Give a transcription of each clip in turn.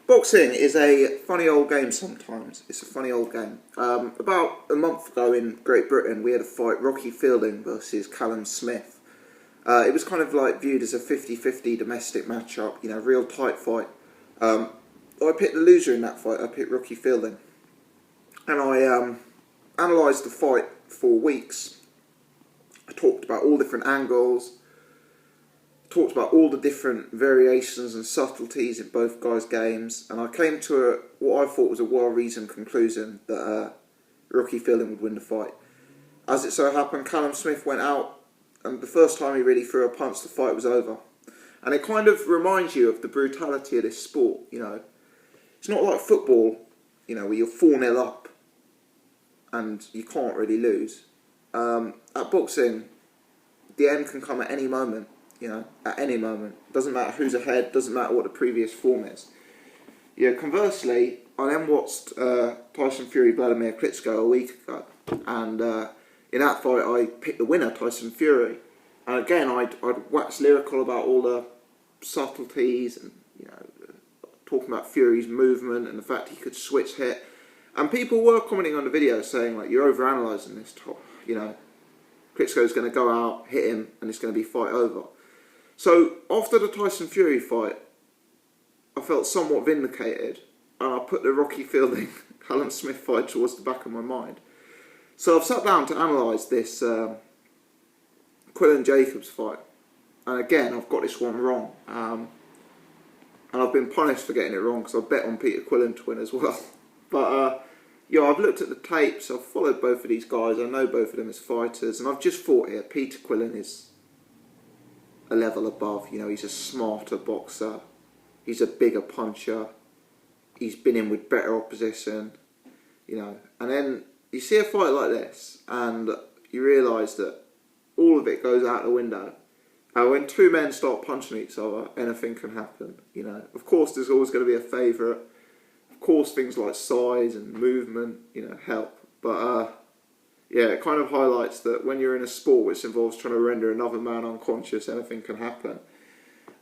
Boxing is a funny old game sometimes. It's a funny old game. About a month ago in Great Britain, we had a fight, Rocky Fielding versus Callum Smith. It was kind of like viewed as a 50-50 domestic matchup, real tight fight. I picked the loser in that fight. I picked Rocky Fielding. And I analysed the fight for weeks. I talked about all different angles, talked about all the different variations and subtleties in both guys' games, and I came to what I thought was a well-reasoned conclusion that Rocky Fielding would win the fight. As it so happened, Callum Smith went out, and the first time he really threw a punch, the fight was over. And it kind of reminds you of the brutality of this sport, It's not like football, where you're 4-0 up and you can't really lose. At boxing, the end can come at any moment. At any moment. Doesn't matter who's ahead, doesn't matter what the previous form is. Conversely, I then watched Tyson Fury Vladimir Klitschko a week ago, and in that fight I picked the winner, Tyson Fury. And again, I'd wax lyrical about all the subtleties and, talking about Fury's movement and the fact he could switch hit. And people were commenting on the video saying, like, you're overanalyzing this, Klitschko's going to go out, hit him, and it's going to be fight over. So, after the Tyson Fury fight, I felt somewhat vindicated, and I put the Rocky Fielding Callum Smith fight towards the back of my mind. So I've sat down to analyse this Quillin Jacobs fight, and again, I've got this one wrong. And I've been punished for getting it wrong, because I bet on Peter Quillin to win as well. But, I've looked at the tapes, I've followed both of these guys, I know both of them as fighters, and I've just thought here, Peter Quillin is a level above. He's a smarter boxer, he's a bigger puncher, he's been in with better opposition, and then you see a fight like this and you realise that all of it goes out the window. And when two men start punching each other, anything can happen. Of course there's always going to be a favourite, of course things like size and movement help, but it kind of highlights that when you're in a sport which involves trying to render another man unconscious, anything can happen.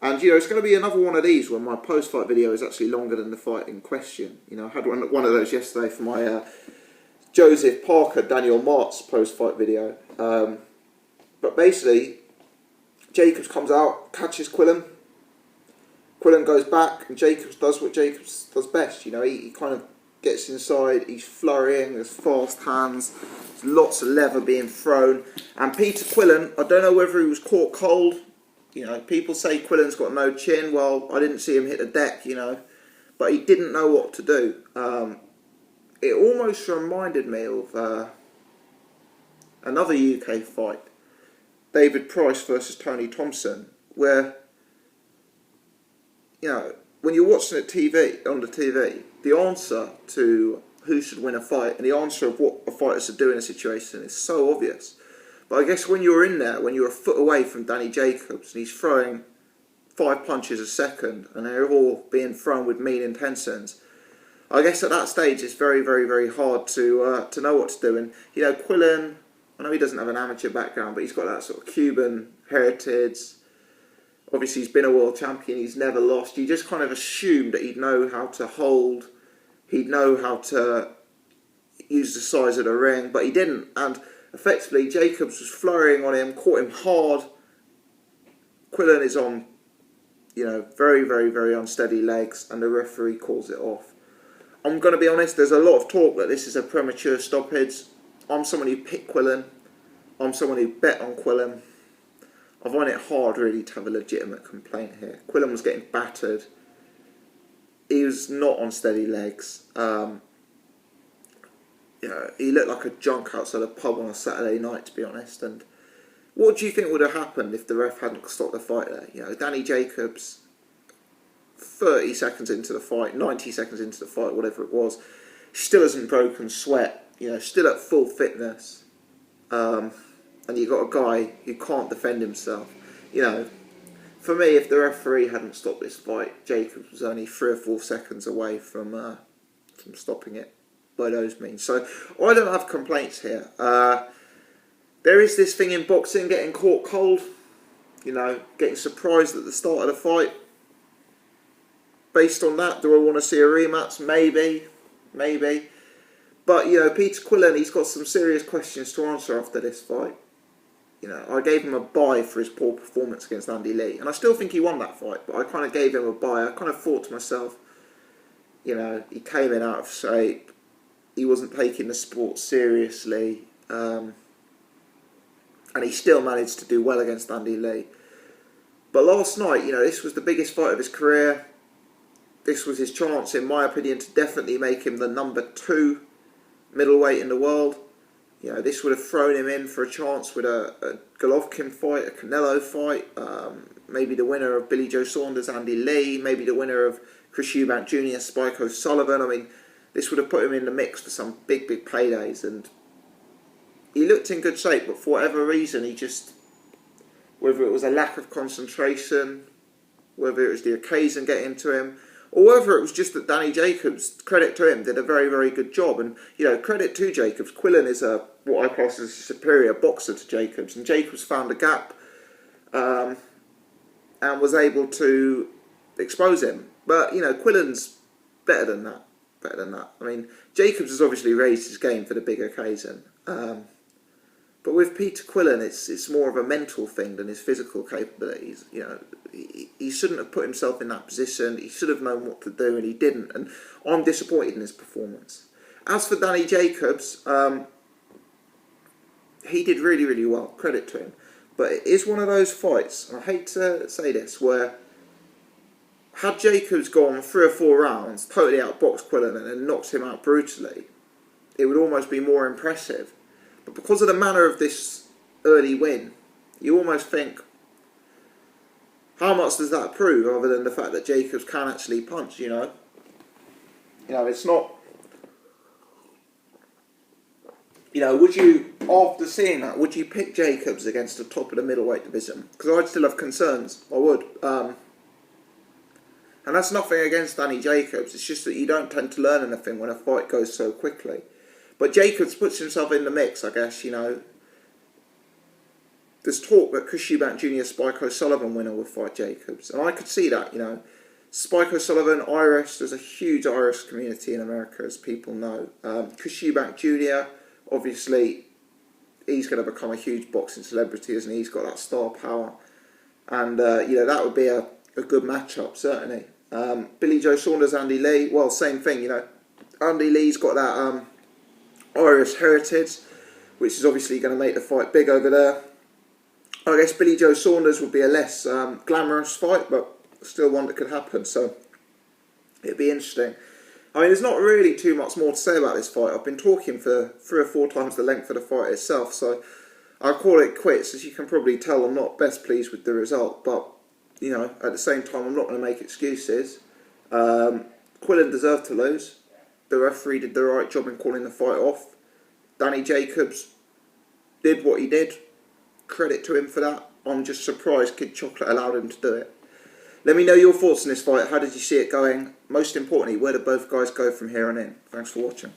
And, it's going to be another one of these where my post-fight video is actually longer than the fight in question. I had one of those yesterday for my Joseph Parker, Daniel Mart's post-fight video. But basically, Jacobs comes out, catches Quillin. Quillin goes back, and Jacobs does what Jacobs does best. He kind of gets inside, he's flurrying, there's fast hands, there's lots of leather being thrown. And Peter Quillin, I don't know whether he was caught cold. People say Quillin's got no chin. Well, I didn't see him hit the deck, but he didn't know what to do. It almost reminded me of another UK fight, David Price versus Tony Thompson, where, when you're watching it on the TV, the answer to who should win a fight and the answer of what a fighter should do in a situation is so obvious. But I guess when you're in there, when you're a foot away from Danny Jacobs and he's throwing 5 punches a second and they're all being thrown with mean intentions, I guess at that stage it's very, very, very hard to know what to do. And, Quillin, I know he doesn't have an amateur background, but he's got that sort of Cuban heritage. Obviously he's been a world champion, he's never lost. You just kind of assumed that he'd know how to hold, he'd know how to use the size of the ring, but he didn't. And effectively, Jacobs was flurrying on him, caught him hard. Quillin is on, very, very, very unsteady legs, and the referee calls it off. I'm going to be honest, there's a lot of talk that this is a premature stoppage. I'm someone who picked Quillin. I'm someone who bet on Quillin. I find it hard, really, to have a legitimate complaint here. Quillin was getting battered. He was not on steady legs. He looked like a junk outside a pub on a Saturday night, to be honest. And what do you think would have happened if the ref hadn't stopped the fight there? Danny Jacobs, 30 seconds into the fight, 90 seconds into the fight, whatever it was, still hasn't broken sweat. Still at full fitness. And you've got a guy who can't defend himself. For me, if the referee hadn't stopped this fight, Jacobs was only 3 or 4 seconds away from stopping it by those means. So I don't have complaints here. There is this thing in boxing, getting caught cold, getting surprised at the start of the fight. based on that, do I want to see a rematch? Maybe. Maybe. But, you know, Peter Quillin, he's got some serious questions to answer after this fight. You know, I gave him a bye for his poor performance against Andy Lee. And I still think he won that fight, but I kind of gave him a bye. I kind of thought to myself, you know, he came in out of shape. He wasn't taking the sport seriously. And he still managed to do well against Andy Lee. But last night, you know, this was the biggest fight of his career. This was his chance, in my opinion, to definitely make him the number 2 middleweight in the world. You know, this would have thrown him in for a chance with a Golovkin fight, a Canelo fight, maybe the winner of Billy Joe Saunders, Andy Lee, maybe the winner of Chris Eubank Jr., Spike O'Sullivan. I mean, this would have put him in the mix for some big, big paydays. And he looked in good shape, but for whatever reason, he just, whether it was a lack of concentration, whether it was the occasion getting to him, or whether it was just that Danny Jacobs, credit to him, did a very, very good job. And, you know, credit to Jacobs. Quillin is what I class as a superior boxer to Jacobs. And Jacobs found a gap and was able to expose him. But, you know, Quillin's better than that. Better than that. I mean, Jacobs has obviously raised his game for the big occasion. But with Peter Quillin, it's more of a mental thing than his physical capabilities. You know, he shouldn't have put himself in that position. He should have known what to do, and he didn't. And I'm disappointed in his performance. As for Danny Jacobs, he did really, really well. Credit to him. But it is one of those fights, and I hate to say this, where had Jacobs gone 3 or 4 rounds, totally outboxed Quillin and then knocked him out brutally, it would almost be more impressive. But because of the manner of this early win, you almost think, how much does that prove, other than the fact that Jacobs can actually punch, you know? You know, it's not... You know, would you, after seeing that, would you pick Jacobs against the top of the middleweight division? Because I'd still have concerns. I would. And that's nothing against Danny Jacobs. It's just that you don't tend to learn anything when a fight goes so quickly. But Jacobs puts himself in the mix, I guess, you know. There's talk that Chris Eubank Jr. Spike O'Sullivan winner would fight Jacobs. And I could see that, you know. Spike O'Sullivan, Irish, there's a huge Irish community in America, as people know. Chris Eubank Jr., obviously, he's going to become a huge boxing celebrity, isn't he? He's got that star power. And, you know, that would be a good matchup, certainly. Billy Joe Saunders, Andy Lee, well, same thing, you know. Andy Lee's got that Irish heritage, which is obviously going to make the fight big over there. I guess Billy Joe Saunders would be a less glamorous fight, but still one that could happen, so it'd be interesting. I mean, there's not really too much more to say about this fight. I've been talking for 3 or 4 times the length of the fight itself, so I'll call it quits. As you can probably tell, I'm not best pleased with the result, but, you know, at the same time, I'm not going to make excuses. Quillin deserved to lose. The referee did the right job in calling the fight off. Danny Jacobs did what he did. Credit to him for that. I'm just surprised Kid Chocolate allowed him to do it. Let me know your thoughts on this fight. How did you see it going? Most importantly, where do both guys go from here on in? Thanks for watching.